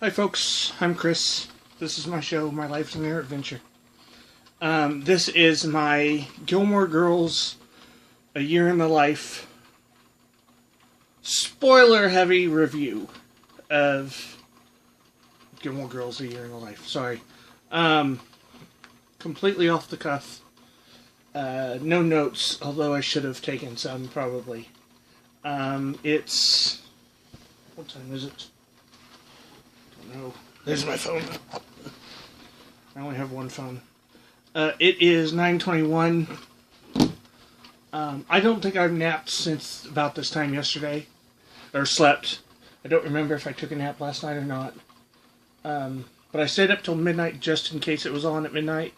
Hi folks, I'm Chris. This is my show, My Life's an Air Adventure. This is my Gilmore Girls, A Year in the Life, spoiler-heavy review of Gilmore Girls, A Year in the Life. Sorry. Completely off the cuff. No notes, although I should have taken some, probably. It's... What time is it? No, there's my phone. I only have one phone. It is 9:21. I don't think I've napped since about this time yesterday. Or slept. I don't remember if I took a nap last night or not. But I stayed up till midnight just in case it was on at midnight.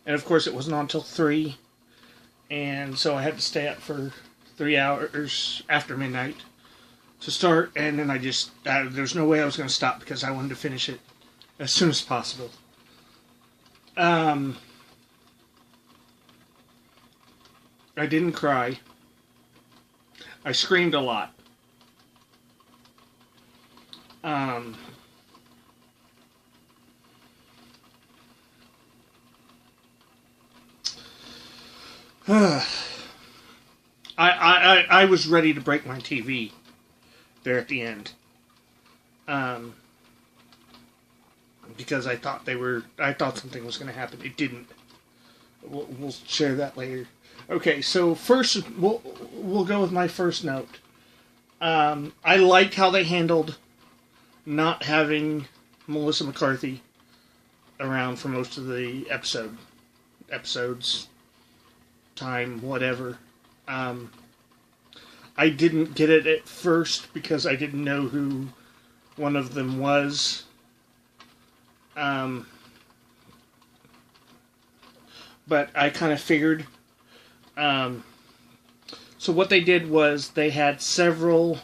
And of course it wasn't on till 3. And so I had to stay up for 3 hours after midnight to start, and then there's no way I was going to stop because I wanted to finish it as soon as possible. I didn't cry. I screamed a lot. I was ready to break my TV there at the end. Because I thought something was going to happen. It didn't. We'll share that later. Okay, so first we'll go with my first note. I liked how they handled not having Melissa McCarthy around for most of the episodes, time, whatever. I didn't get it at first because I didn't know who one of them was. But I kind of figured. So what they did was they had several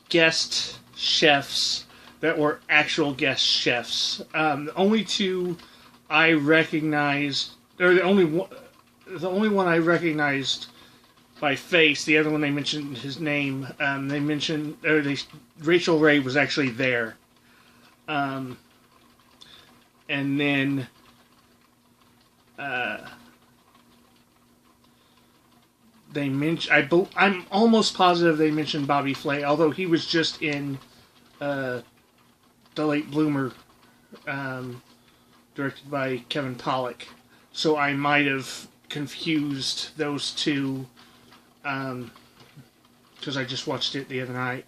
guest chefs that were actual guest chefs. The only two I recognized, or the only one I recognized by face. The other one they mentioned his name. Rachel Ray was actually there. And then they mentioned. I'm almost positive they mentioned Bobby Flay, although he was just in The Late Bloomer, directed by Kevin Pollak. So I might have confused those two, because I just watched it the other night.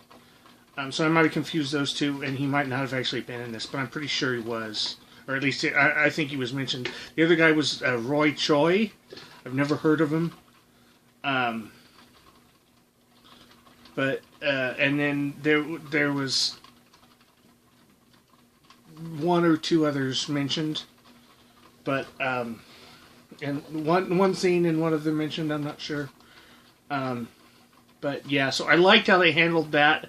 So I might have confused those two, and he might not have actually been in this, but I'm pretty sure he was. Or at least I think he was mentioned. The other guy was Roy Choi. I've never heard of him. But and then there was one or two others mentioned, but and one scene in one of them mentioned, I'm not sure. But yeah, so I liked how they handled that.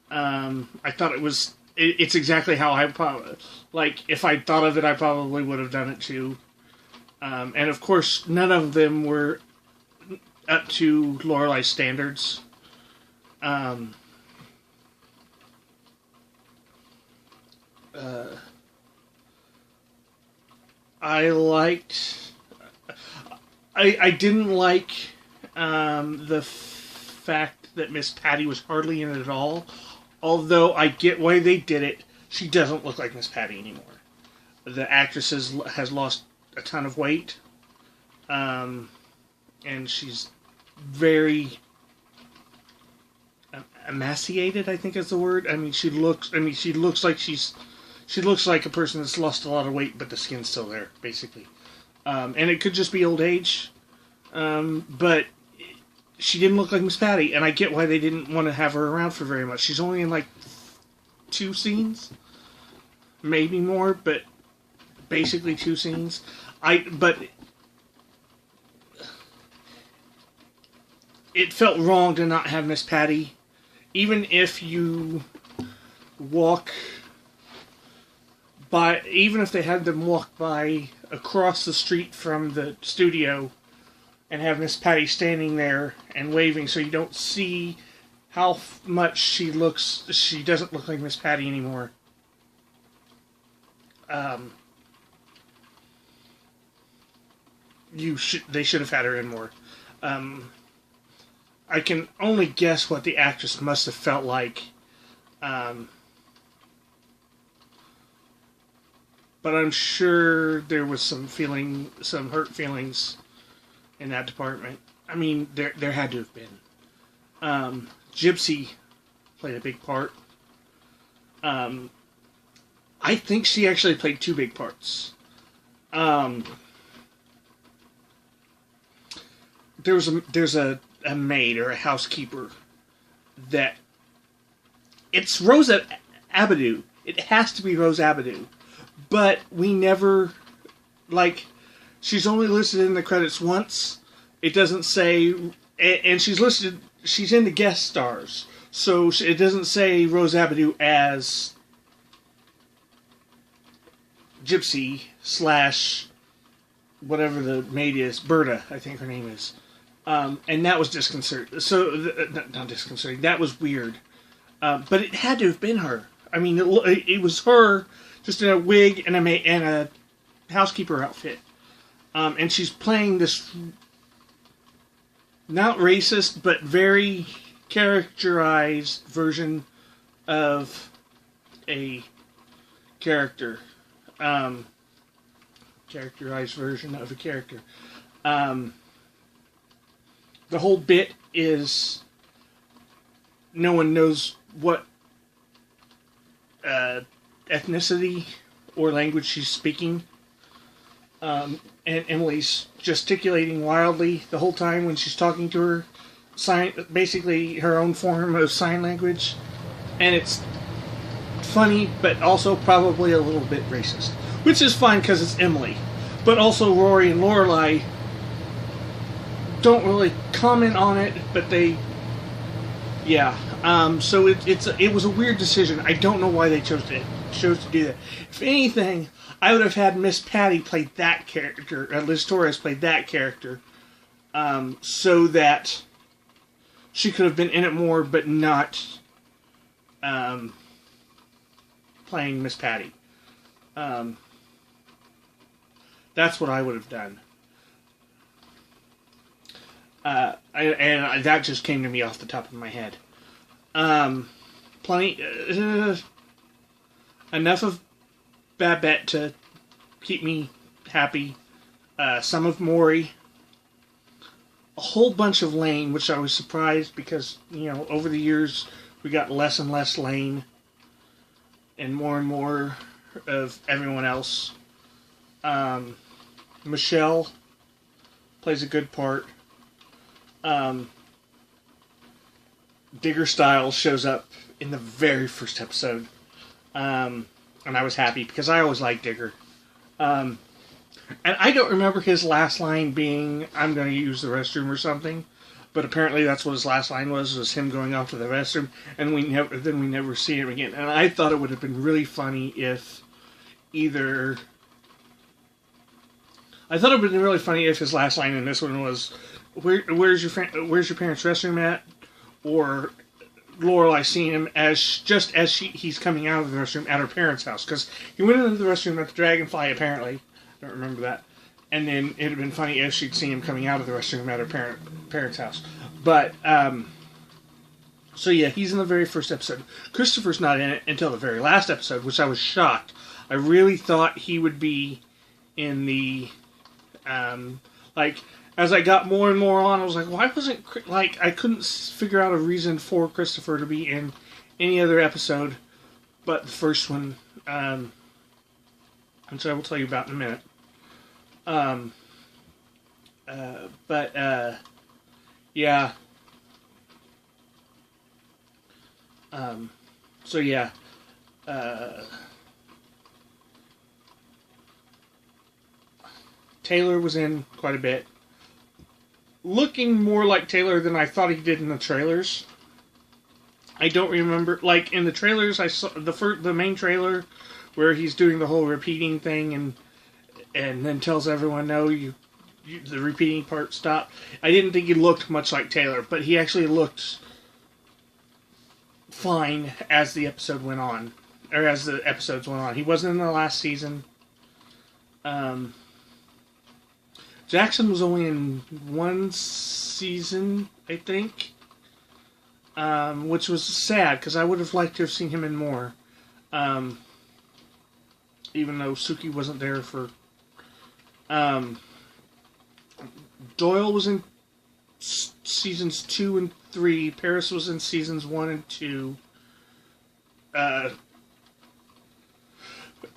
I thought it's exactly how I probably, like, if I thought of it, I probably would have done it too. And of course, none of them were up to Lorelai's standards. I didn't like the fact that Miss Patty was hardly in it at all. Although I get why they did it. She doesn't look like Miss Patty anymore. The actress has lost a ton of weight. And she's very emaciated, I think is the word. She looks like a person that's lost a lot of weight, but the skin's still there, basically. And it could just be old age. But she didn't look like Miss Patty, and I get why they didn't want to have her around for very much. She's only in like 2 scenes, maybe more, but basically 2 scenes. But it felt wrong to not have Miss Patty, even if you walk by, even if they had them walk by across the street from the studio and have Miss Patty standing there and waving, so you don't see how much she doesn't look like Miss Patty anymore. They should have had her in more. I can only guess what the actress must have felt like. But I'm sure there was some hurt feelings in that department. I mean, there had to have been. Gypsy played a big part. I think she actually played two big parts. There's a maid or a housekeeper that it's Rose Abadoo. It has to be Rose Abadoo. But we never, she's only listed in the credits once. It doesn't say, and she's in the guest stars. So it doesn't say Rose Abadoo as Gypsy / whatever the maid is, Berta, I think her name is. And that was disconcerting. Not disconcerting, that was weird. But it had to have been her. I mean, it was her, just in a wig and a housekeeper outfit. And she's playing this not racist, but very characterized version of a character. Characterized version of a character. The whole bit is no one knows what ethnicity or language she's speaking. And Emily's gesticulating wildly the whole time when she's talking to her. Basically her own form of sign language. And it's funny, but also probably a little bit racist. Which is fine because it's Emily. But also Rory and Lorelai don't really comment on it, but they... Yeah. So it was a weird decision. I don't know why they chose to do that. If anything, I would have had Miss Patty play that character, Liz Torres played that character, so that she could have been in it more, but not playing Miss Patty. That's what I would have done. And that just came to me off the top of my head. Enough of Babette to keep me happy. Some of Maury. A whole bunch of Lane, which I was surprised because, over the years we got less and less Lane and more of everyone else. Michelle plays a good part. Digger Styles shows up in the very first episode. And I was happy because I always liked Digger. And I don't remember his last line being, "I'm going to use the restroom" or something. But apparently that's what his last line was him going off to the restroom. And we never see him again. And I thought it would have been really funny if either... I thought it would have been really funny if his last line in this one was, where's your parents' restroom at? Or Lorelai seeing him he's coming out of the restroom at her parents' house. Because he went into the restroom at the Dragonfly, apparently. I don't remember that. And then it would have been funny if she'd seen him coming out of the restroom at her parents' house. But, so yeah, he's in the very first episode. Christopher's not in it until the very last episode, which I was shocked. I really thought he would be in the, as I got more and more on, I was like, why wasn't, I couldn't figure out a reason for Christopher to be in any other episode but the first one, which I will tell you about in a minute. Yeah. So yeah. Taylor was in quite a bit. Looking more like Taylor than I thought he did in the trailers. I don't remember, in the trailers, I saw the main trailer where he's doing the whole repeating thing and then tells everyone, no, the repeating part stopped. I didn't think he looked much like Taylor, but he actually looked fine as the episode went on, or as the episodes went on. He wasn't in the last season. Jackson was only in one season, I think, which was sad because I would have liked to have seen him in more. Even though Suki wasn't there for. Doyle was in seasons 2 and 3. Paris was in seasons 1 and 2.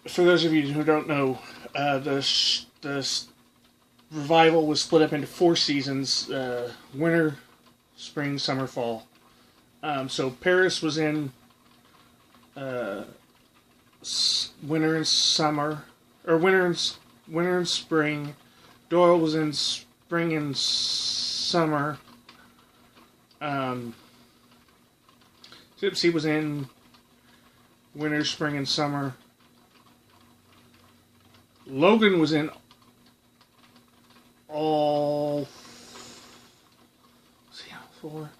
For those of you who don't know, the revival was split up into 4 seasons: winter, spring, summer, fall. So Paris was in winter and summer, or winter and spring. Doyle was in spring and summer. Gypsy was in winter, spring, and summer. Logan was in all. Was he all 4?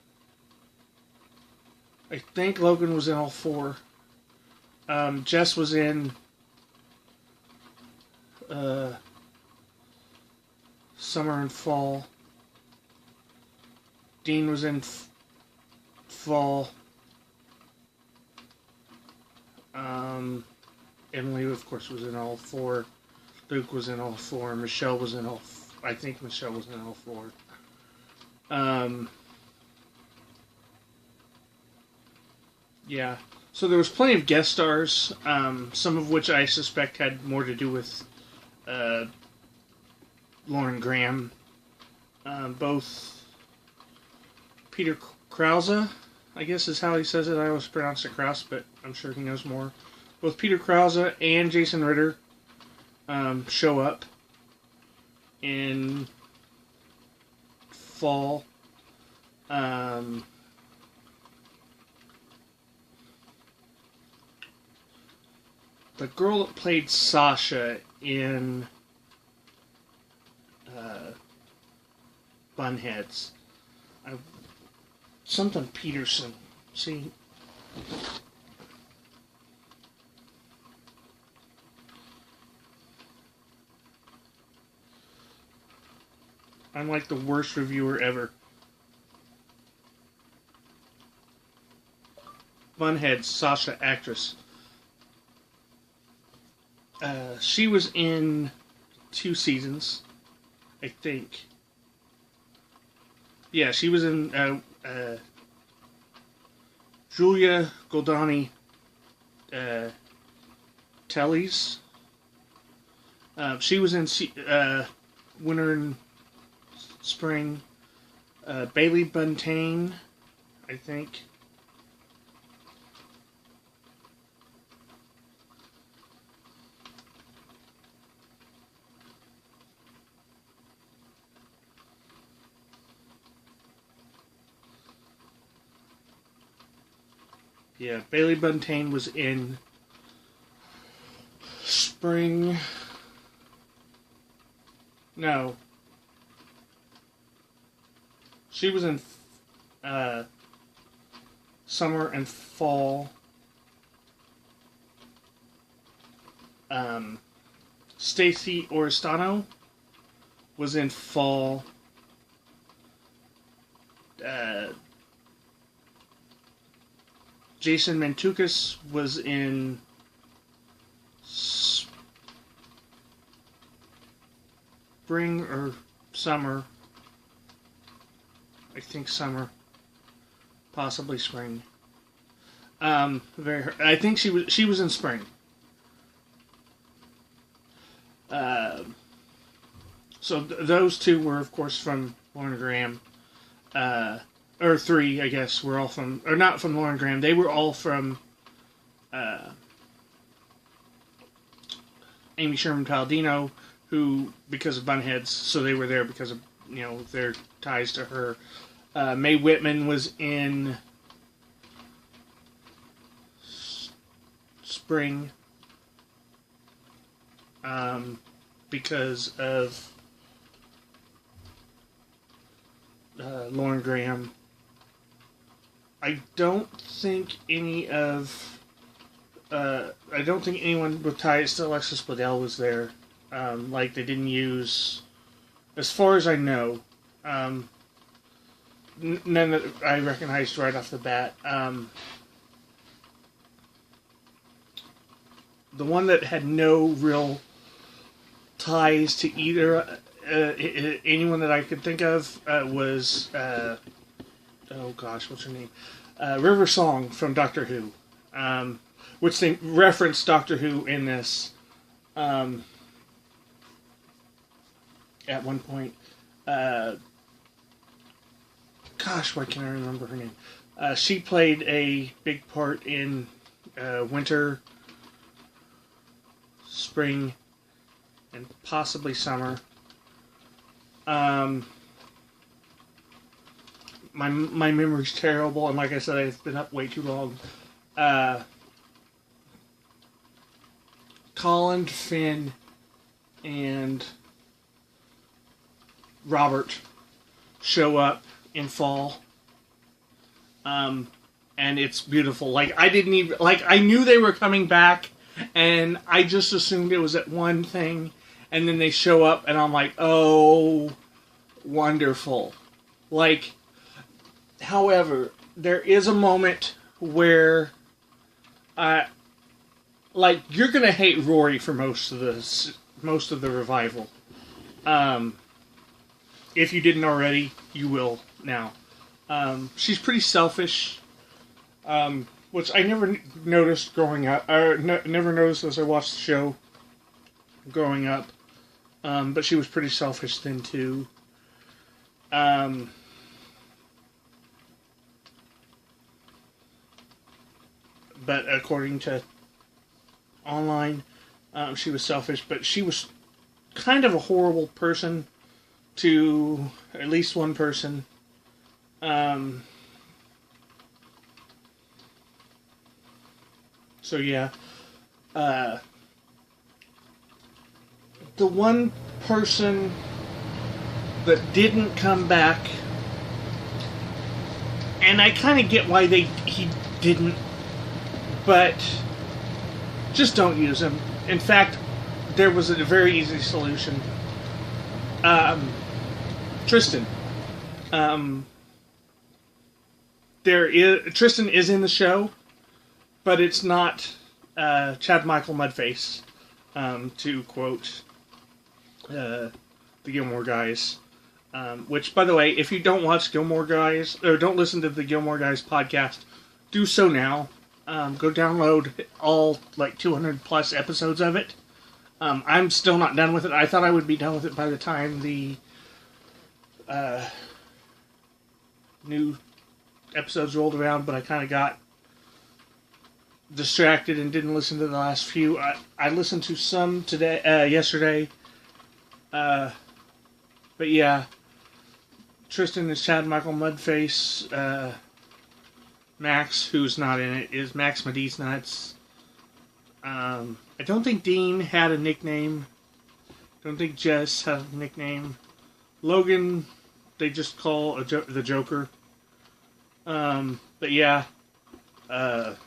I think Logan was in all 4. Jess was in summer and fall. Dean was in fall. Emily, of course, was in all 4. Luke was in all 4. Michelle was in all. I think Michelle was in all 4. Yeah. So there was plenty of guest stars, some of which I suspect had more to do with Lauren Graham. Both Peter Krause, I guess is how he says it. I always pronounce it Krause, but I'm sure he knows more. Both Peter Krause and Jason Ritter show up in fall. The girl that played Sasha in Bunheads, something Peterson. See, I'm like the worst reviewer ever. Bunheads, Sasha, actress. She was in 2 seasons, I think. Yeah, she was in Julia Goldani Telly's. She was in Winter and Spring. Bailey Buntain, I think. Yeah, Bailey Buntain was in Spring. No. She was in Summer and Fall. Stacey Oristano was in Fall. Jason Mantzoukas was in spring or summer. I think summer, possibly spring. I think she was in spring. So those 2 were, of course, from Lauren Graham. Or 3, I guess, were all from, or not from Lauren Graham. They were all from Amy Sherman Palladino, who, because of Bunheads, so they were there because of, their ties to her. Mae Whitman was in Spring because of Lauren Graham. I don't think I don't think anyone with ties to Alexis Bledel was there. Like, they didn't use, as far as I know, none that I recognized right off the bat. The one that had no real ties to either anyone that I could think of was oh gosh, what's her name? River Song from Doctor Who, which they referenced Doctor Who in this at one point. Gosh, why can't I remember her name? She played a big part in winter, spring, and possibly summer. My memory's terrible, and like I said, I've been up way too long. Colin, Finn, and Robert show up in fall. And it's beautiful. Like, I didn't even, like, I knew they were coming back, and I just assumed it was at one thing, and then they show up, and I'm like, oh, wonderful. Like, however, there is a moment where, like, you're gonna hate Rory for most of the revival. If you didn't already, you will now. She's pretty selfish, which I never noticed growing up, or never noticed as I watched the show growing up. But she was pretty selfish then too. But according to online, she was selfish, but she was kind of a horrible person to at least one person. So yeah. The one person that didn't come back, and I kind of get why he didn't, but just don't use him. In fact, there was a very easy solution. Tristan. Tristan is in the show, but it's not Chad Michael Mudface, to quote the Gilmore Guys. Which, by the way, if you don't watch Gilmore Guys, or don't listen to the Gilmore Guys podcast, do so now. Go download all, like, 200 plus episodes of it. I'm still not done with it. I thought I would be done with it by the time the new episodes rolled around, but I kind of got distracted and didn't listen to the last few. I listened to some yesterday. But yeah, Tristan is Chad Michael Mudface. Max, who's not in it, is Max Medi's Nuts. I don't think Dean had a nickname. Don't think Jess had a nickname. Logan, they just call the Joker. But yeah. So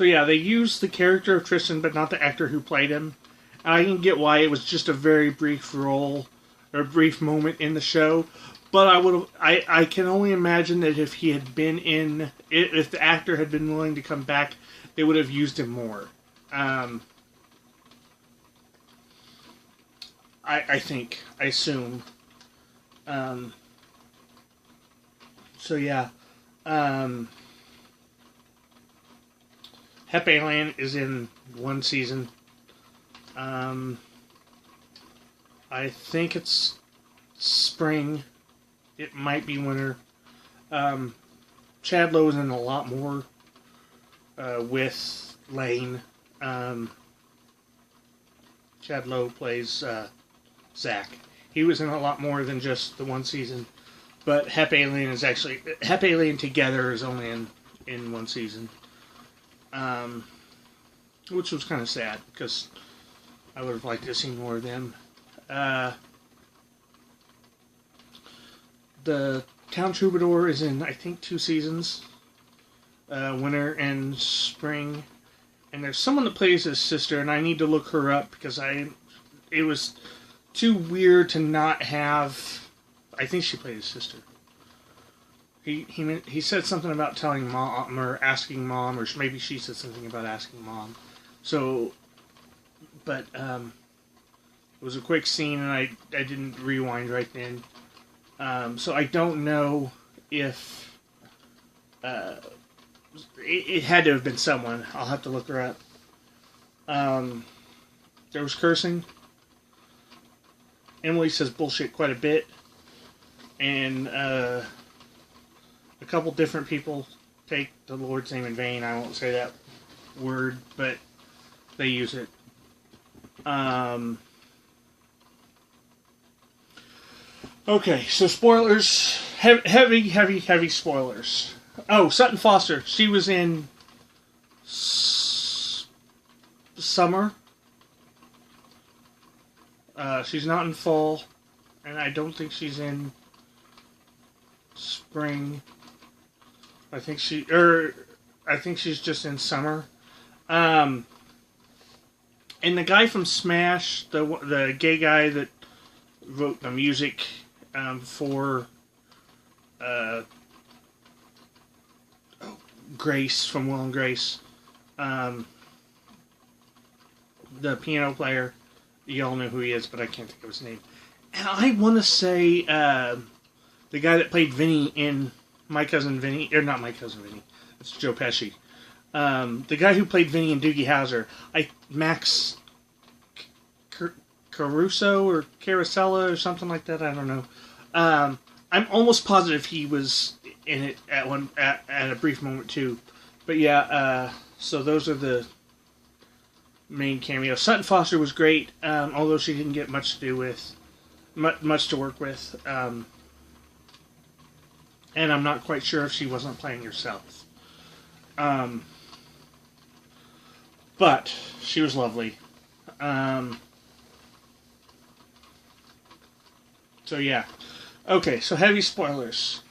yeah, they used the character of Tristan, but not the actor who played him. And I can get why it was just a very brief role, or a brief moment in the show. But I can only imagine that if he had been if the actor had been willing to come back, they would have used him more. I assume. So yeah. Hep Alien is in one season. I think it's spring. It might be winter. Chad Lowe's in a lot more with Lane. Chad Lowe plays Zach. He was in a lot more than just the one season. But Hep Alien together is only in one season. Which was kind of sad, because I would have liked to see more of them. The Town Troubadour is in, I think, 2 seasons. Winter and spring. And there's someone that plays his sister, and I need to look her up because it was too weird to not have. I think she played his sister. He said something about telling mom or asking mom, or maybe she said something about asking mom. So, but it was a quick scene, and I didn't rewind right then. So I don't know if it had to have been someone. I'll have to look her up. There was cursing. Emily says bullshit quite a bit. And a couple different people take the Lord's name in vain. I won't say that word, but they use it. Okay, so spoilers. Heavy spoilers. Oh, Sutton Foster. She was in summer. She's not in fall. And I don't think she's in spring. I think she's just in summer. And the guy from Smash, the gay guy that wrote the music for Grace from Will and Grace, the piano player, you all know who he is, but I can't think of his name. And I want to say the guy that played Vinny in My Cousin Vinny, or not My Cousin Vinny, it's Joe Pesci. The guy who played Vinny in Doogie Howser, Max Caruso or Carosella or something like that. I don't know. I'm almost positive he was in it at a brief moment too. But yeah, so those are the main cameos. Sutton Foster was great, although she didn't get much to work with. And I'm not quite sure if she wasn't playing herself. But she was lovely. So yeah. Okay, so heavy spoilers.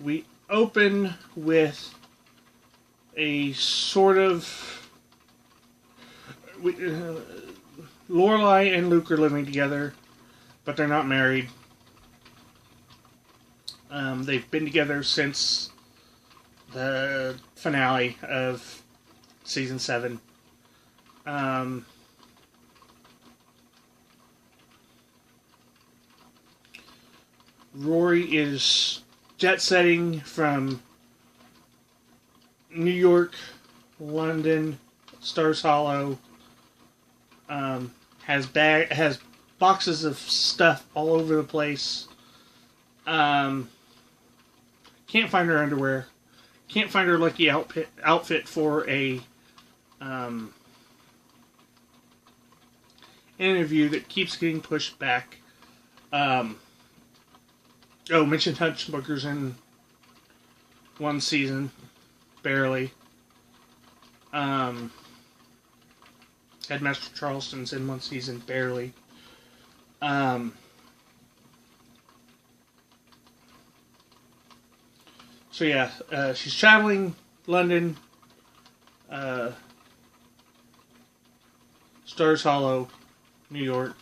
We open with a sort of... Lorelai and Luke are living together, but they're not married. They've been together since the finale of season 7. Rory is jet-setting from New York, London, Stars Hollow. Has boxes of stuff all over the place. Can't find her underwear. Can't find her lucky outfit for a interview that keeps getting pushed back. Mentioned Hutchbucker's in one season, barely. Headmaster Charleston's in one season, barely. So yeah, she's traveling London, Stars Hollow, New York.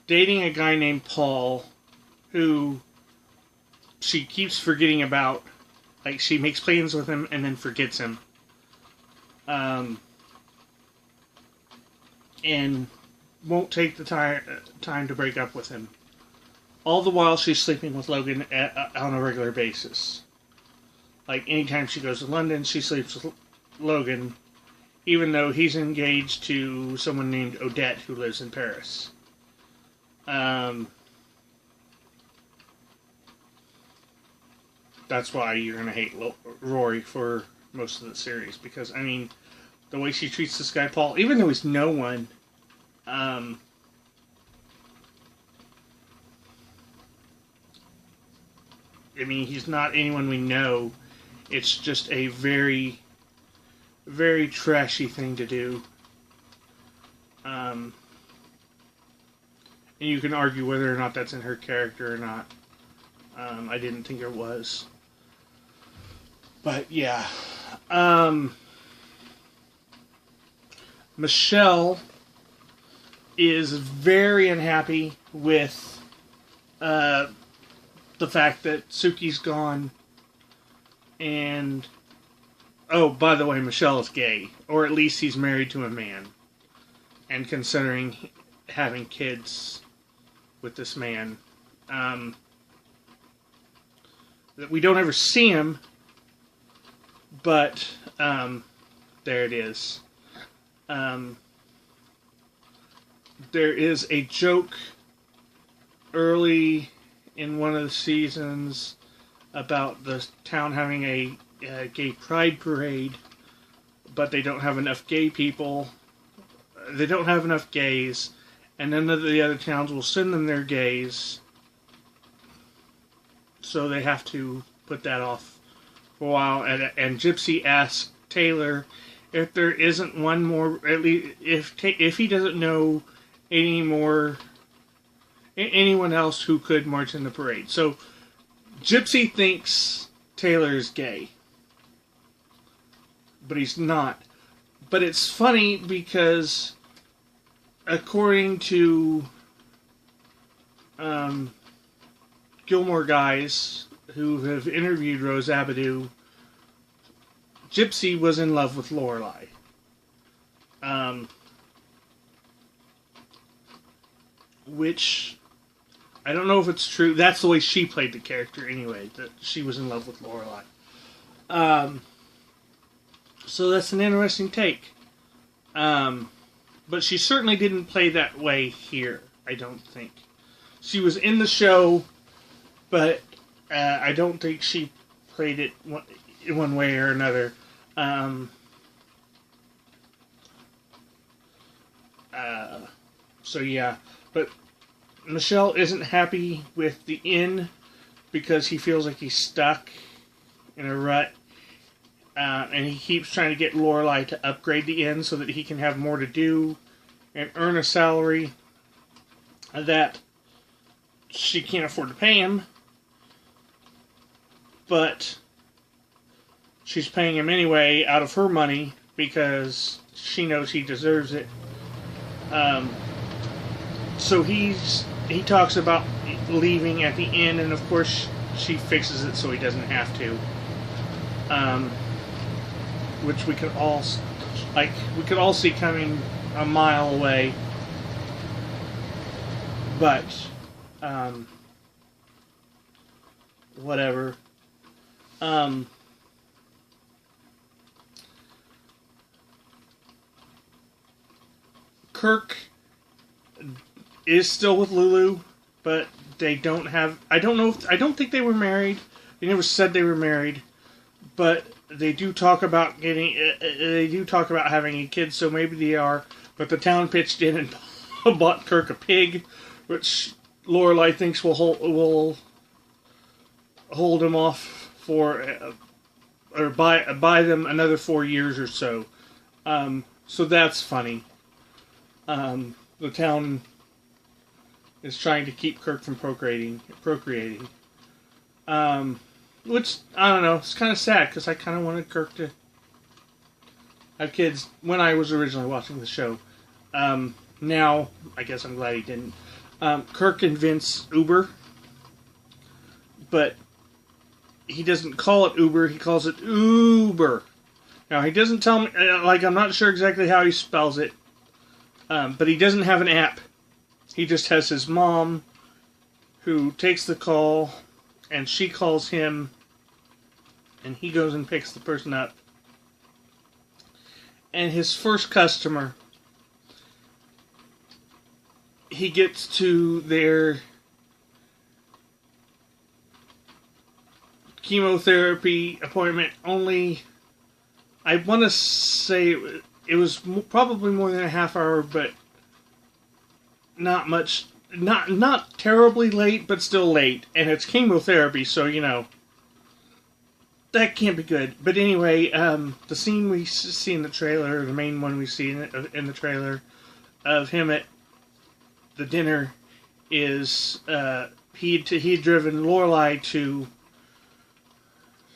Dating a guy named Paul, who she keeps forgetting about. Like, she makes plans with him and then forgets him. And won't take the time to break up with him. All the while she's sleeping with Logan on a regular basis. Like, anytime she goes to London, she sleeps with Logan, even though he's engaged to someone named Odette who lives in Paris. That's why you're going to hate Rory for most of the series. Because, I mean, the way she treats this guy Paul, even though he's no one, I mean, he's not anyone we know. It's just a very, very trashy thing to do. And you can argue whether or not that's in her character or not. I didn't think it was. But yeah. Michelle is very unhappy with the fact that Suki's gone. And, oh, by the way, Michelle is gay. Or at least he's married to a man. And considering having kids with this man. That we don't ever see him. But, there it is. There is a joke early in one of the seasons about the town having a gay pride parade, but they don't have enough gay people. They don't have enough gays, and none of the other towns will send them their gays, so they have to put that off for a while. And Gypsy asks Taylor if there isn't one more, at least if he doesn't know anyone else who could march in the parade. So Gypsy thinks Taylor is gay, but he's not. But it's funny because according to Gilmore guys who have interviewed Rose Abadoo, Gypsy was in love with Lorelai. Which, I don't know if it's true. That's the way she played the character anyway, that she was in love with Lorelai. So that's an interesting take. But she certainly didn't play that way here, I don't think. She was in the show, but I don't think she played it one way or another. So yeah, but Michelle isn't happy with the inn because he feels like he's stuck in a rut, and he keeps trying to get Lorelai to upgrade the inn so that he can have more to do and earn a salary that she can't afford to pay him, but she's paying him anyway out of her money because she knows he deserves it. So he talks about leaving at the end, and of course she fixes it so he doesn't have to. Which we could all see coming a mile away. But whatever. Kirk is still with Lulu, but they don't have. I don't think they were married. They never said they were married, but they do talk about getting. They do talk about having a kid, so maybe they are. But the town pitched in and bought Kirk a pig, which Lorelai thinks will hold him off for, or buy them another 4 years or so. So that's funny. The town is trying to keep Kirk from procreating. Which, I don't know, it's kind of sad, because I kind of wanted Kirk to have kids when I was originally watching the show. Now, I guess I'm glad he didn't. Kirk invents Uber, but he doesn't call it Uber, he calls it Uber. Now, he doesn't tell me, I'm not sure exactly how he spells it, but he doesn't have an app. He just has his mom, who takes the call, and she calls him, and he goes and picks the person up. And his first customer, he gets to their chemotherapy appointment only, I want to say it was probably more than a half hour, but not much, not terribly late, but still late. And it's chemotherapy, so, that can't be good. But anyway, the scene we see in the trailer, the main one we see in the trailer, of him at the dinner, is he'd driven Lorelai to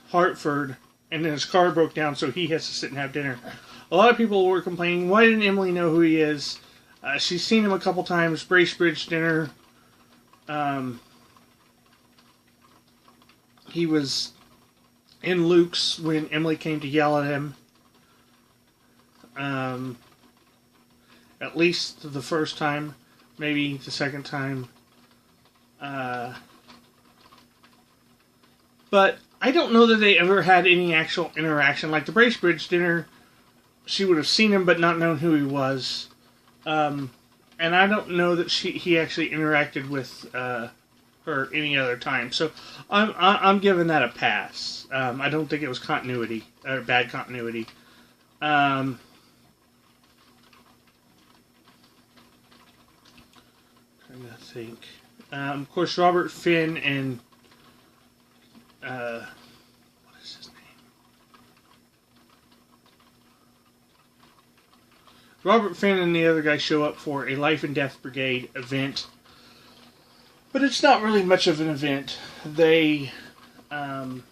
Hartford, and then his car broke down, so he has to sit and have dinner. A lot of people were complaining, why didn't Emily know who he is? She's seen him a couple times, Bracebridge dinner. He was in Luke's when Emily came to yell at him. At least the first time, maybe the second time. But I don't know that they ever had any actual interaction. Like the Bracebridge dinner, she would have seen him but not known who he was. And I don't know that he actually interacted with her any other time. So I'm giving that a pass. I don't think it was continuity or bad continuity. Trying to think. Of course, Robert Finn and what is his name? Robert Finn and the other guy show up for a Life and Death Brigade event, but it's not really much of an event. They run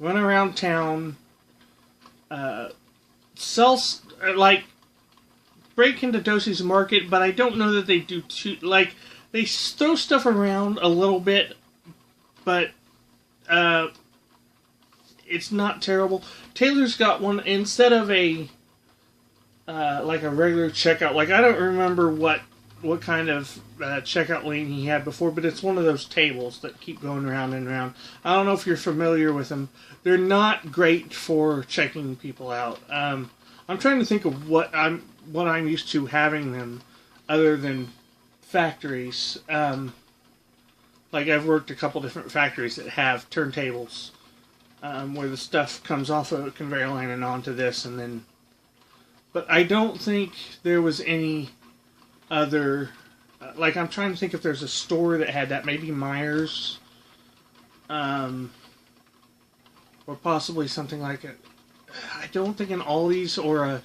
around town, sell break into Dosey's Market, but I don't know that they do too. Like they throw stuff around a little bit, but it's not terrible. Taylor's got one instead of a like a regular checkout. Like I don't remember what kind of checkout lane he had before, but it's one of those tables that keep going around and around. I don't know if you're familiar with them. They're not great for checking people out. I'm trying to think of what I'm used to having them, other than factories. Like I've worked a couple different factories that have turntables, where the stuff comes off of a conveyor line and onto this, and then. But I don't think there was any other. Like I'm trying to think if there's a store that had that. Maybe Myers, or possibly something like it. I don't think an Aldi's or a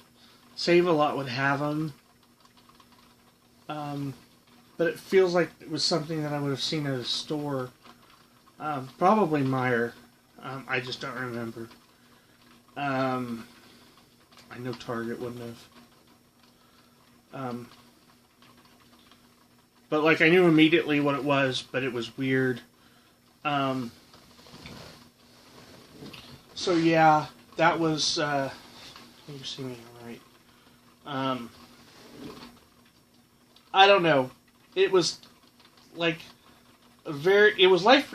Save-A-Lot would have them. But it feels like it was something that I would have seen at a store. Probably Meyer. I just don't remember. I know Target wouldn't have. But like I knew immediately what it was, but it was weird. So yeah, that was. You see me all right. I don't know. It was like it was life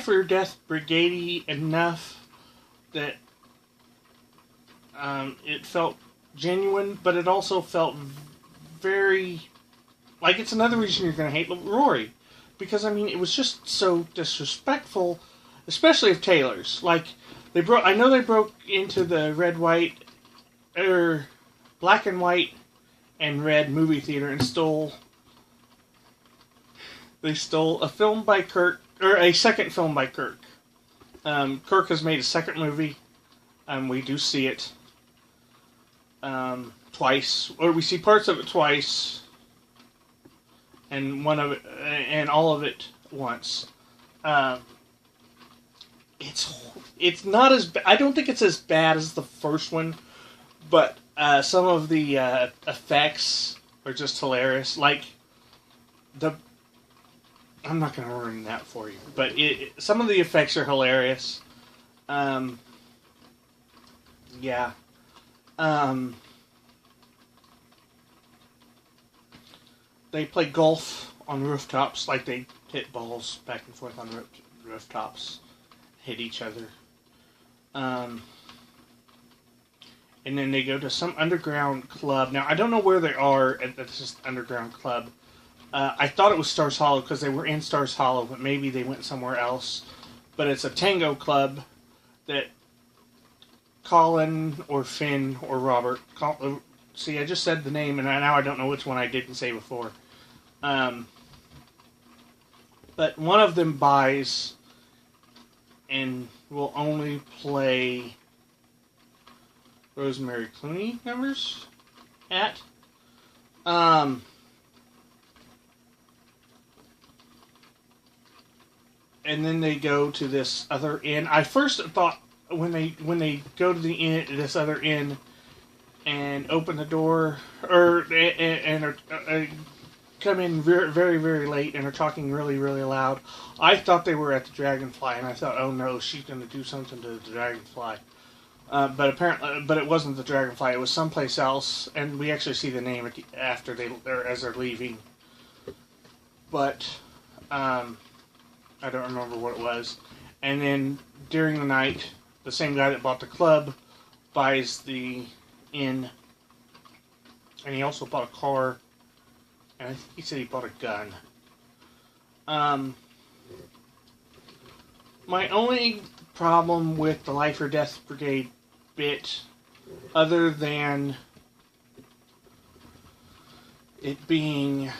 or death brigade enough that it felt genuine, but it also felt very like it's another reason you're going to hate Rory, because I mean it was just so disrespectful, especially of Taylor's. Like I know they broke into the black and white and red movie theater and stole a film by Kirk, or a second film by Kirk. Kirk has made a second movie. We do see it twice, or we see parts of it twice, and and all of it once. It's not as I don't think it's as bad as the first one, but some of the effects are just hilarious. Like I'm not going to ruin that for you, but some of the effects are hilarious. Yeah. They play golf on rooftops, like they hit balls back and forth on rooftops, hit each other. And then they go to some underground club. Now, I don't know where they are at this underground club. I thought it was Stars Hollow because they were in Stars Hollow, but maybe they went somewhere else. But it's a tango club that Colin or Finn or Robert... See, I just said the name, and now I don't know which one I didn't say before. But one of them buys and will only play Rosemary Clooney numbers at. and then they go to this other inn. I first thought when they go to the inn, this other inn, and open the door, and come in very, very, very late and are talking really, really loud. I thought they were at the Dragonfly, and I thought, oh no, she's going to do something to the Dragonfly. But it wasn't the Dragonfly. It was someplace else, and we actually see the name after as they're leaving. But I don't remember what it was. And then during the night, the same guy that bought the club buys the inn, and he also bought a car, and I think he said he bought a gun. My only problem with the Life or Death Brigade bit, other than it being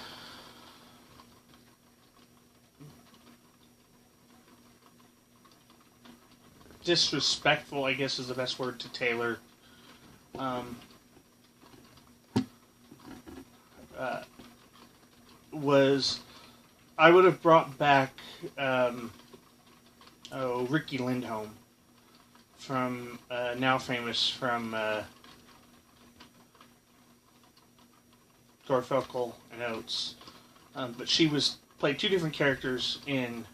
disrespectful, I guess is the best word, to Taylor, was I would have brought back Ricky Lindholm from now famous from Garfunkel and Oates, but she played two different characters in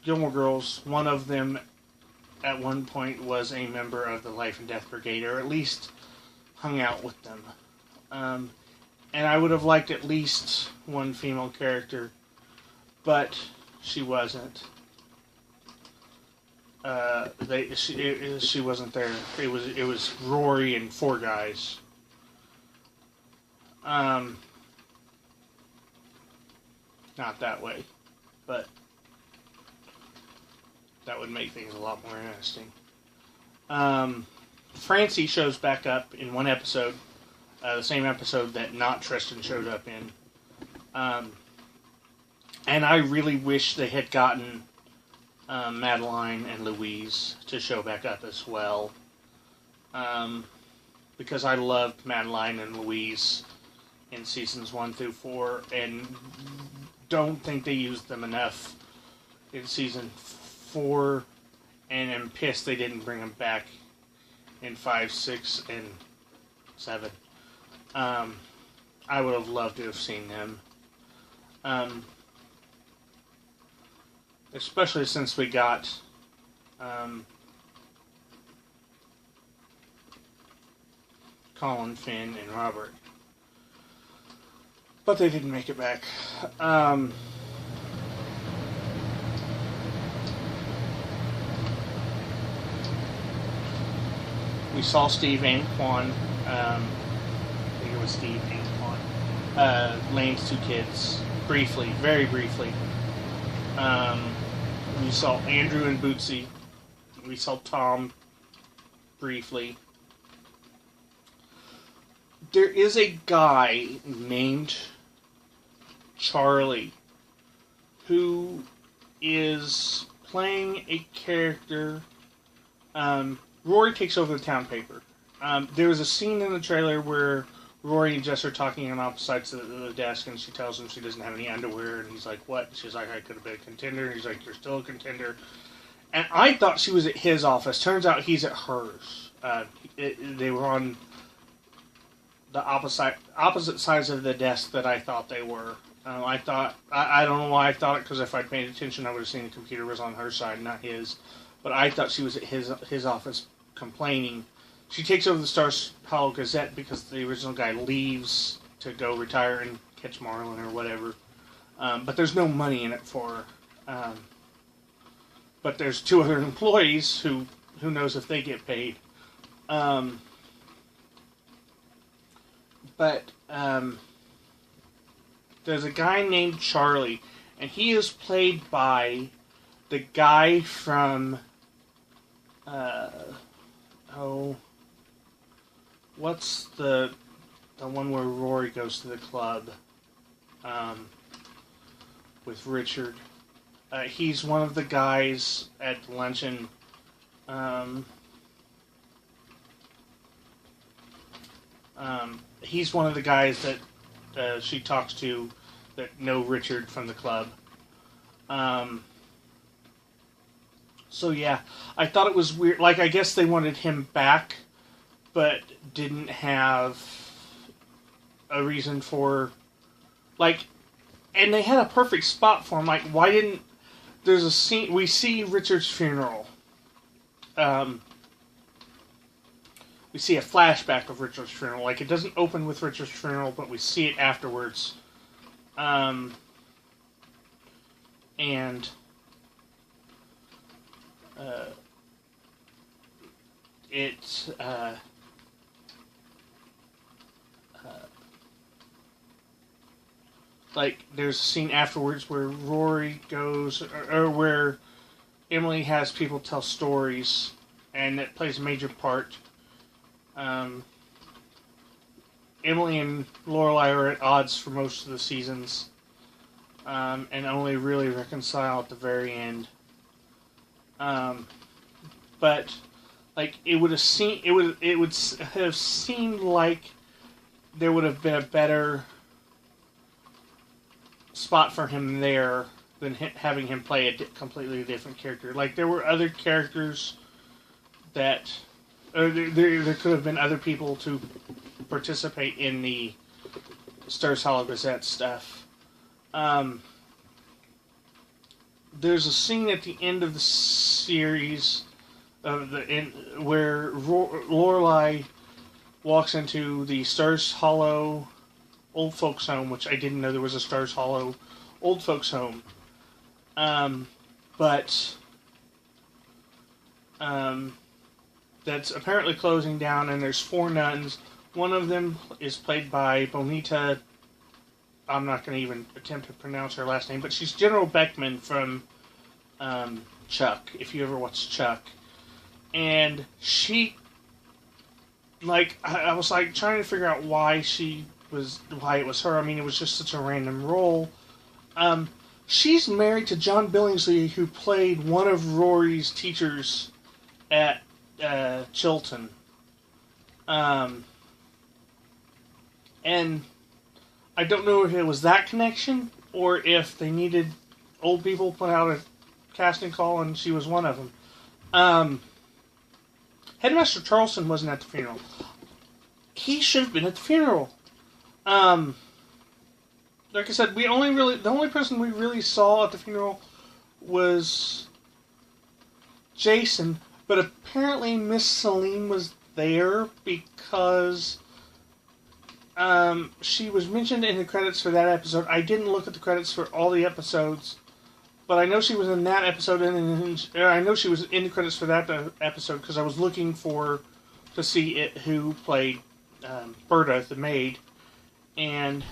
Gilmore Girls. One of them at one point was a member of the Life and Death Brigade, or at least hung out with them. And I would have liked at least one female character, but she wasn't. She wasn't there. It was Rory and four guys. Not that way, but that would make things a lot more interesting. Francie shows back up in one episode, the same episode that not Tristan showed up in. And I really wish they had gotten Madeline and Louise to show back up as well. Because I loved Madeline and Louise in seasons 1 through 4, and don't think they used them enough in season 4, and am pissed they didn't bring them back in 5, 6, and 7. I would have loved to have seen them. Especially since we got Colin, Finn, and Robert. But they didn't make it back. We saw Steve and Quan. I think it was Steve and Quan. Lane's two kids. Briefly. Very briefly. We saw Andrew and Bootsy. We saw Tom briefly. There is a guy named Charlie who is playing a character. Rory takes over the town paper. There was a scene in the trailer where Rory and Jess are talking on opposite sides of the desk, and she tells him she doesn't have any underwear, and he's like, what? She's like, I could have been a contender, and he's like, you're still a contender. And I thought she was at his office. Turns out he's at hers. They were on the opposite sides of the desk that I thought they were. I don't know why I thought it, because if I'd paid attention, I would have seen the computer was on her side, not his. But I thought she was at his office complaining. She takes over the Star Hollow Gazette because the original guy leaves to go retire and catch Marlin or whatever. But there's no money in it for her. But there's two other employees who knows if they get paid. But there's a guy named Charlie, and he is played by the guy from what's the one where Rory goes to the club with Richard? He's one of the guys at luncheon. He's one of the guys that she talks to that know Richard from the club. So yeah, I thought it was weird. Like, I guess they wanted him back, but didn't have a reason for, like, and they had a perfect spot for him. Like, why didn't, there's a scene, we see Richard's funeral. We see a flashback of Richard's funeral. Like, it doesn't open with Richard's funeral, but we see it afterwards. And it like, there's a scene afterwards where Rory goes, or where Emily has people tell stories, and it plays a major part. Emily and Lorelai are at odds for most of the seasons, and only really reconcile at the very end. But like, it would have seemed like there would have been a better spot for him there than having him play a completely different character. Like, there were other characters that, or there could have been other people to participate in the Stars Hollow Gazette stuff. There's a scene at the end of the series where Lorelai walks into the Stars Hollow Old Folks Home, which I didn't know there was a Stars Hollow Old Folks Home. But that's apparently closing down, and there's 4 nuns. One of them is played by Bonita. I'm not going to even attempt to pronounce her last name, but she's General Beckman from Chuck, if you ever watched Chuck. And she, like, I was like trying to figure out why it was her. I mean, it was just such a random role. She's married to John Billingsley, who played one of Rory's teachers at Chilton. And I don't know if it was that connection, or if they needed old people, put out a casting call, and she was one of them. Headmaster Charleston wasn't at the funeral. He should have been at the funeral. Like I said, the only person we really saw at the funeral was Jason, but apparently Miss Celine was there because she was mentioned in the credits for that episode. I didn't look at the credits for all the episodes, but I know she was in that episode, and I know she was in the credits for that episode because I was looking to see who played Berta, the maid, and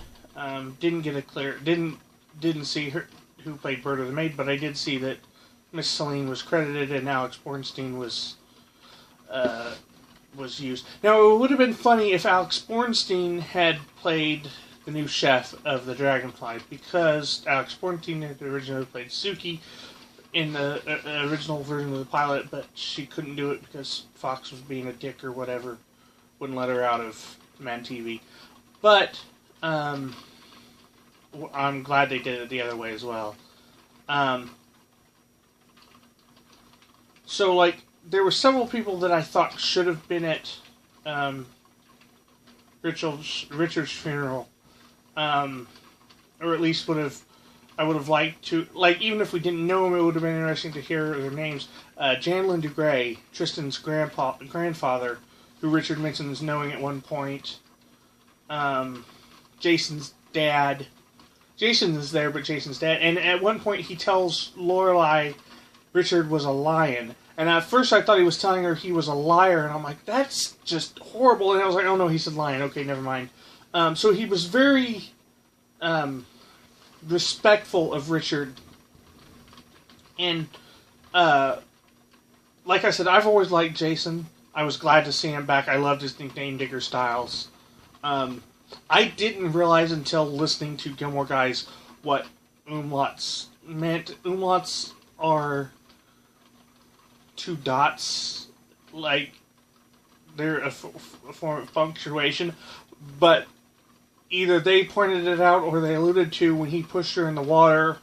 didn't see her who played Berta, the maid, but I did see that Miss Celine was credited and Alex Bornstein was used. Now, it would have been funny if Alex Bornstein had played the new chef of the Dragonfly, because Alex Bornstein had originally played Suki in the original version of the pilot, but she couldn't do it because Fox was being a dick or whatever, wouldn't let her out of Mad TV. But I'm glad they did it the other way as well. So, like, there were several people that I thought should have been at Richard's funeral, or at least I would have liked to, like, even if we didn't know him, it would have been interesting to hear their names. Janlin DeGray, Tristan's grandfather, who Richard mentions knowing at one point. Jason's dad. Jason is there, but Jason's dad. And at one point he tells Lorelai Richard was a lion. And at first I thought he was telling her he was a liar, and I'm like, that's just horrible. And I was like, oh no, he said lion. Okay, never mind. So he was very respectful of Richard. And like I said, I've always liked Jason. I was glad to see him back. I loved his nickname, Digger Styles. I didn't realize until listening to Gilmore Guys what umlauts meant. Umlauts are 2 dots, like they're a form of punctuation, but either they pointed it out or they alluded to when he pushed her in the water.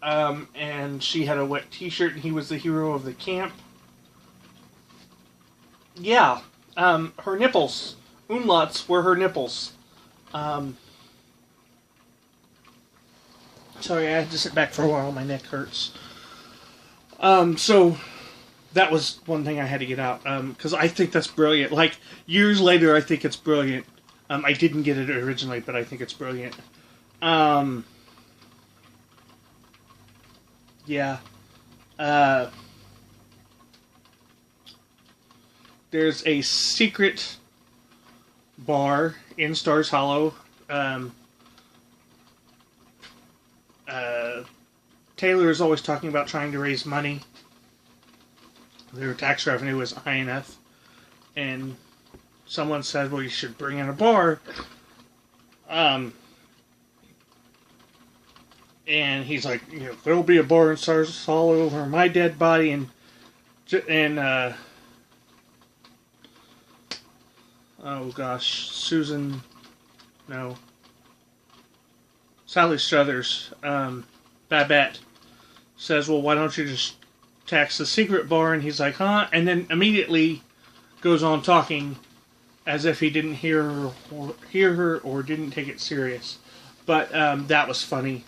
And she had a wet t-shirt and he was the hero of the camp. Yeah. Her nipples. Umlauts were her nipples. Sorry, I had to sit back for a while. My neck hurts. So that was one thing I had to get out. Because I think that's brilliant. Like, years later, I think it's brilliant. I didn't get it originally, but I think it's brilliant. Yeah. There's a secret bar in Stars Hollow. Taylor is always talking about trying to raise money. Their tax revenue isn't high enough. And someone said, well, you should bring in a bar. And he's like, you know, there'll be a bar in Stars Hollow over my dead body. And oh gosh, Sally Struthers, Babette, says, well, why don't you just tax the secret bar? And he's like, huh? And then immediately goes on talking as if he didn't hear her or didn't take it serious. But that was funny.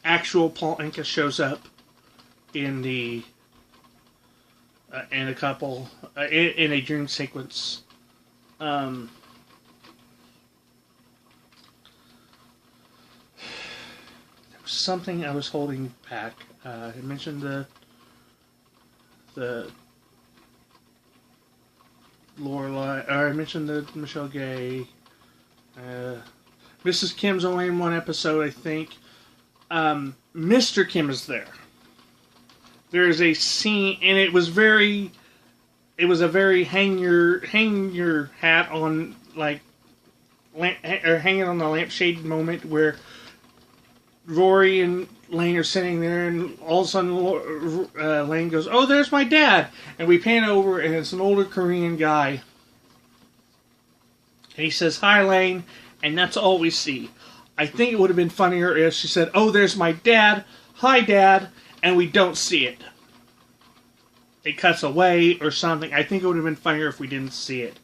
Actual Paul Anka shows up in the in a couple in a dream sequence. There was something I was holding back. I mentioned the Lorelai, or I mentioned the Michelle Gay. Mrs. Kim's only in one episode, I think. Mr. Kim is there. There is a scene, and it was a very hang your hat on, like, or hang it on the lampshade moment where Rory and Lane are sitting there, and all of a sudden Lane goes, "Oh, there's my dad," and we pan over, and it's an older Korean guy. And he says, "Hi, Lane," and that's all we see. I think it would have been funnier if she said, "Oh, there's my dad. Hi, Dad," and we don't see it. It cuts away or something. I think it would have been funnier if we didn't see it.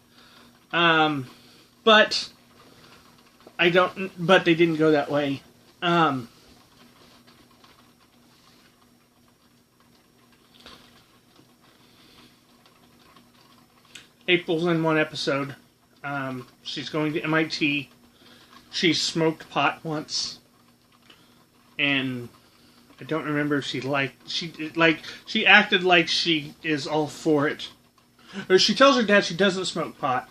But they didn't go that way. April's in one episode. She's going to MIT. She smoked pot once, and I don't remember if she acted like she is all for it. Or she tells her dad she doesn't smoke pot.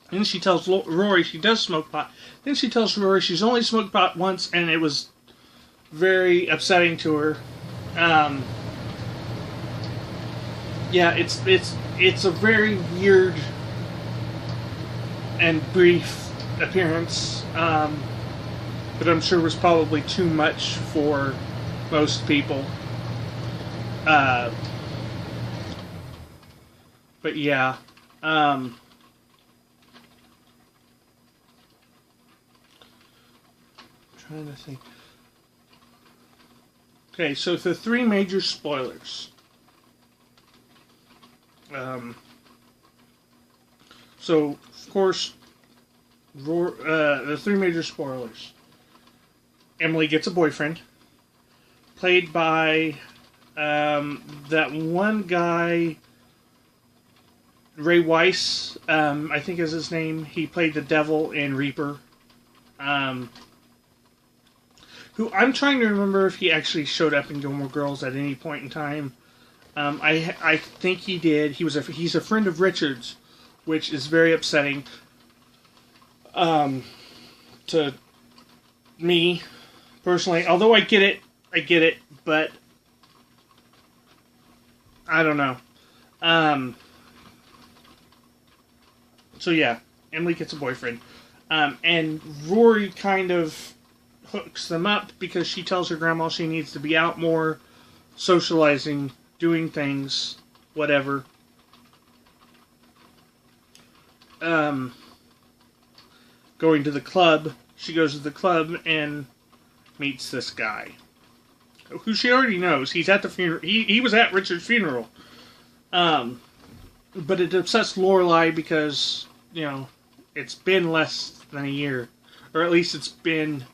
Then she tells Rory she does smoke pot. Then she tells Rory she's only smoked pot once, and it was very upsetting to her. Yeah, it's a very weird and brief appearance, but I'm sure was probably too much for most people. But yeah, trying to think. Okay, so the three major spoilers. So, of course, the three major spoilers. Emily gets a boyfriend, played by that one guy, Ray Weiss, I think is his name. He played the devil in Reaper. Who I'm trying to remember if he actually showed up in Gilmore Girls at any point in time. I think he did. He's a friend of Richard's, which is very upsetting to me personally. Although I get it, but I don't know. So yeah, Emily gets a boyfriend, and Rory kind of hooks them up because she tells her grandma she needs to be out more, socializing, doing things, whatever. um, going to the club. She goes to the club and meets this guy, who she already knows. He's at the funeral. He was at Richard's funeral. But it upsets Lorelai because, it's been less than a year. Or at least it's been...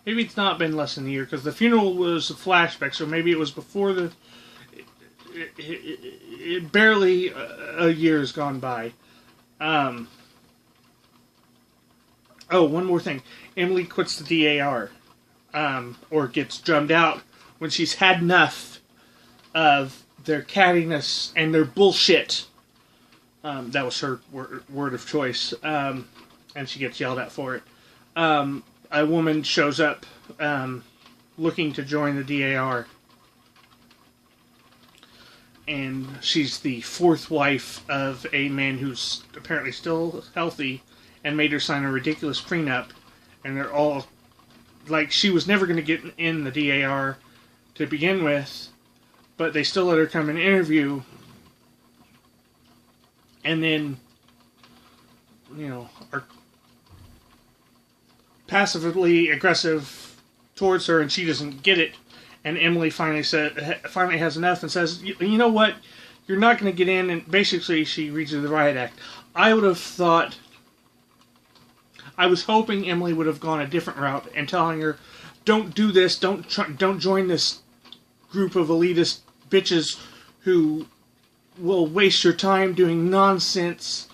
Maybe it's not been less than a year, because the funeral was a flashback, so maybe it was before the... It barely a year has gone by. Oh, one more thing. Emily quits the DAR. Or gets drummed out when she's had enough of their cattiness and their bullshit. That was her word of choice. And she gets yelled at for it. A woman shows up looking to join the DAR. And she's the fourth wife of a man who's apparently still healthy and made her sign a ridiculous prenup. And they're all... Like, she was never going to get in the DAR to begin with, but they still let her come and interview. And then, are passively aggressive towards her, and she doesn't get it. And Emily finally has enough and says, "You know what? You're not going to get in." And basically, she reads her the riot act. I would have thought. I was hoping Emily would have gone a different route and telling her, "Don't do this. Don't join this group of elitist bitches who will waste your time doing nonsense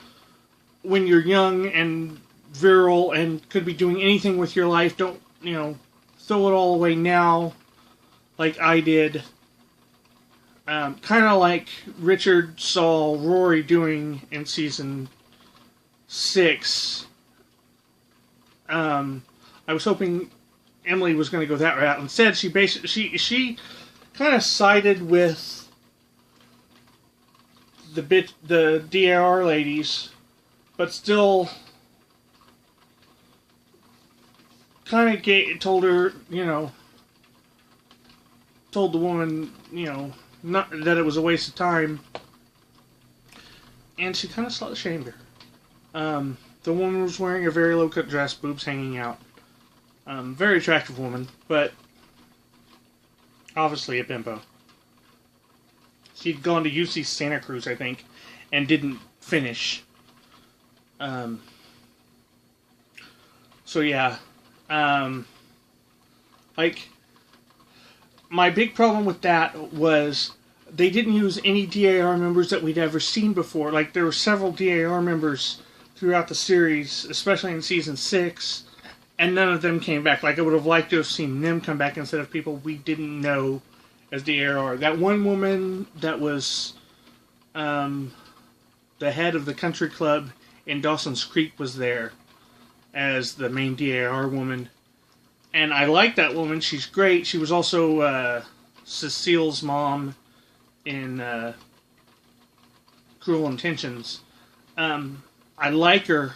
when you're young and virile and could be doing anything with your life. Don't, throw it all away now like I did." Kind of like Richard saw Rory doing in season 6. I was hoping Emily was going to go that route. Instead, she kind of sided with the DAR ladies, but still kind of told the woman, not that it was a waste of time, and she kind of slut-shamed her. The woman was wearing a very low-cut dress, boobs hanging out. Very attractive woman, but obviously a bimbo. She'd gone to UC Santa Cruz, I think, and didn't finish. So yeah. My big problem with that was they didn't use any DAR members that we'd ever seen before. Like, there were several DAR members throughout the series, especially in season 6, and none of them came back. Like, I would have liked to have seen them come back instead of people we didn't know as DAR. That one woman that was the head of the country club in Dawson's Creek was there as the main DAR woman. And I like that woman. She's great. She was also Cecile's mom in Cruel Intentions. I like her,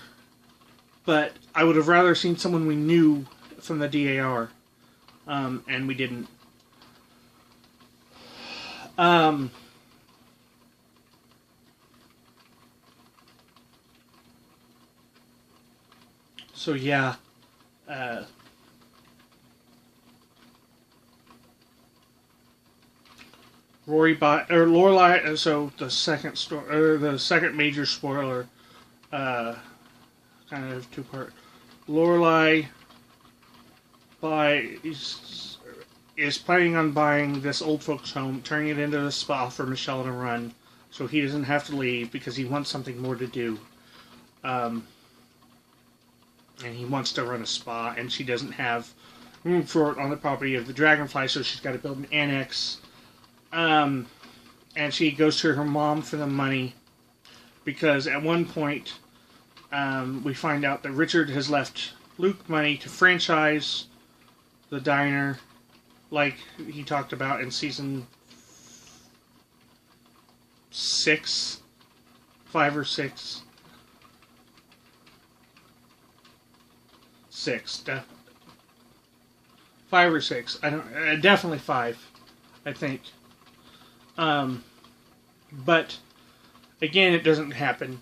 but I would have rather seen someone we knew from the DAR, and we didn't. So yeah, Lorelai. So the second major spoiler, kind of two-part. Lorelai is planning on buying this old folks' home, turning it into a spa for Michelle to run, so he doesn't have to leave because he wants something more to do. And he wants to run a spa, and she doesn't have room for it on the property of the Dragonfly, so she's got to build an annex. And she goes to her mom for the money, because at one point, we find out that Richard has left Luke money to franchise the diner, like he talked about in season 6, 5 or 6. 6, 5 or 6. I don't. Definitely 5, I think. But again, it doesn't happen,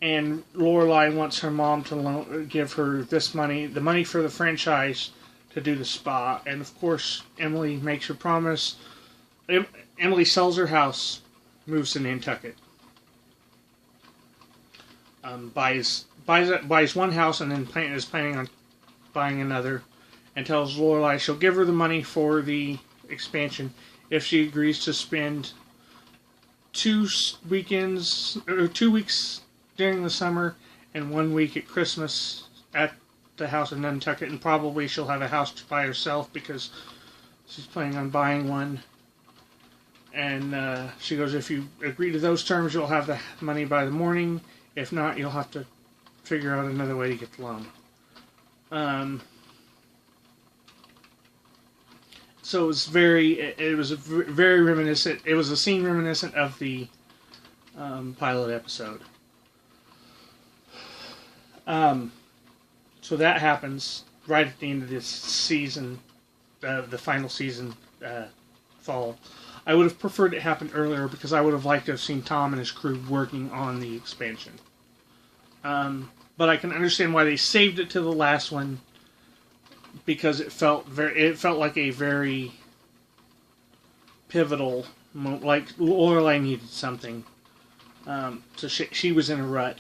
and Lorelai wants her mom to give her this money, the money for the franchise, to do the spa. And of course, Emily makes her promise. Emily sells her house, moves to Nantucket, buys one house, and then is planning on buying another, and tells Lorelai she'll give her the money for the expansion if she agrees to spend 2 weekends or 2 weeks during the summer and 1 week at Christmas at the house in Nantucket, and probably she'll have a house by herself because she's planning on buying one. And she goes, if you agree to those terms, you'll have the money by the morning. If not, you'll have to figure out another way to get the loan. So it was very reminiscent. It was a scene reminiscent of the pilot episode. So that happens right at the end of this season, the final season, fall. I would have preferred it happened earlier because I would have liked to have seen Tom and his crew working on the expansion. But I can understand why they saved it to the last one, because it felt like a very pivotal moment. Like Lorelai needed something. So she was in a rut.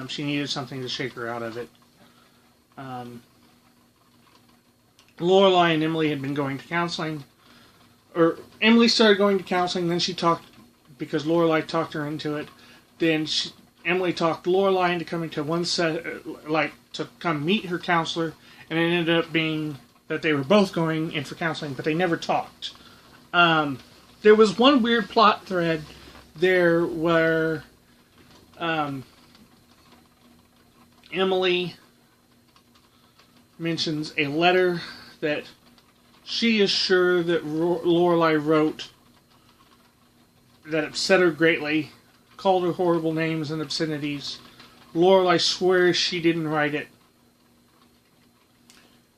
She needed something to shake her out of it. Lorelai and Emily had been going to counseling. Or Emily started going to counseling, then she talked, because Lorelai talked her into it. Then Emily talked Lorelai into coming to to come meet her counselor, and it ended up being that they were both going in for counseling, but they never talked. There was one weird plot thread there where Emily mentions a letter that she is sure that Lorelai wrote that upset her greatly, called her horrible names and obscenities. Lorelai swears she didn't write it.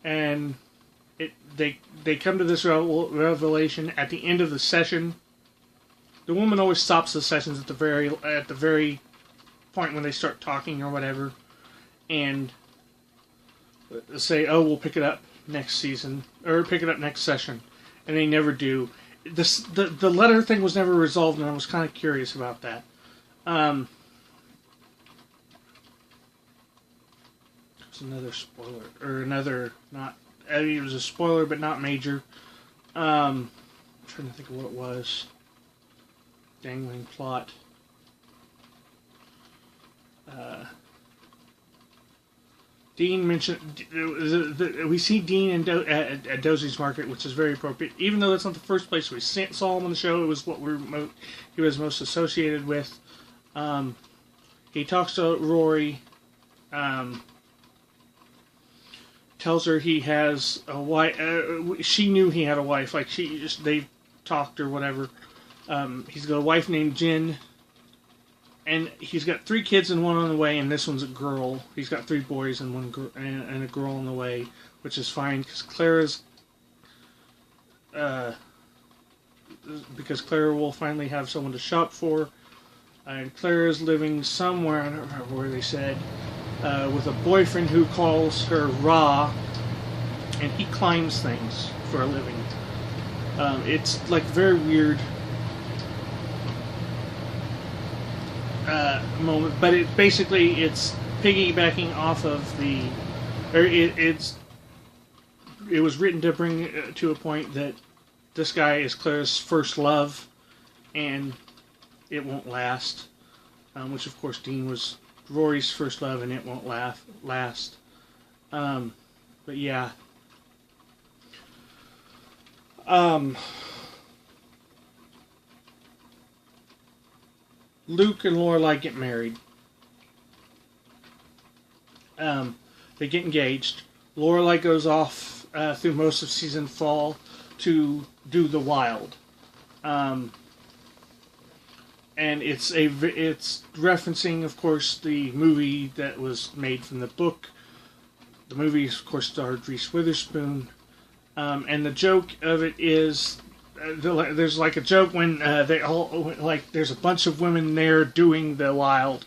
And they come to this revelation at the end of the session. The woman always stops the sessions at the very point when they start talking or whatever, and say, "Oh, we'll pick it up next season, or pick it up next session," and they never do. The letter thing was never resolved, and I was kind of curious about that. It's another spoiler, or another not. It was a spoiler, but not major. I'm trying to think of what it was. Dangling plot. Dean mentioned, we see Dean at Dosey's Market, which is very appropriate. Even though that's not the first place we saw him on the show, it was what he was most associated with. He talks to Rory, tells her he has a wife. She knew he had a wife, like they talked or whatever. He's got a wife named Jen. And he's got 3 kids and 1 on the way, and this one's a girl. He's got 3 boys and 1 girl and a girl on the way, which is fine because Clara will finally have someone to shop for. And Clara's living somewhere, I don't remember where they said, with a boyfriend who calls her Ra, and he climbs things for a living. It's like very weird moment, but it's piggybacking off of it was written to bring to a point that this guy is Claire's first love, and it won't last. Which of course Dean was Rory's first love, and it won't last. But yeah. Luke and Lorelai get married. They get engaged. Lorelai goes off through most of season fall to do The Wild. And it's referencing, of course, the movie that was made from the book. The movie, of course, starred Reese Witherspoon. And the joke of it is, there's like a joke when there's a bunch of women there doing The Wild,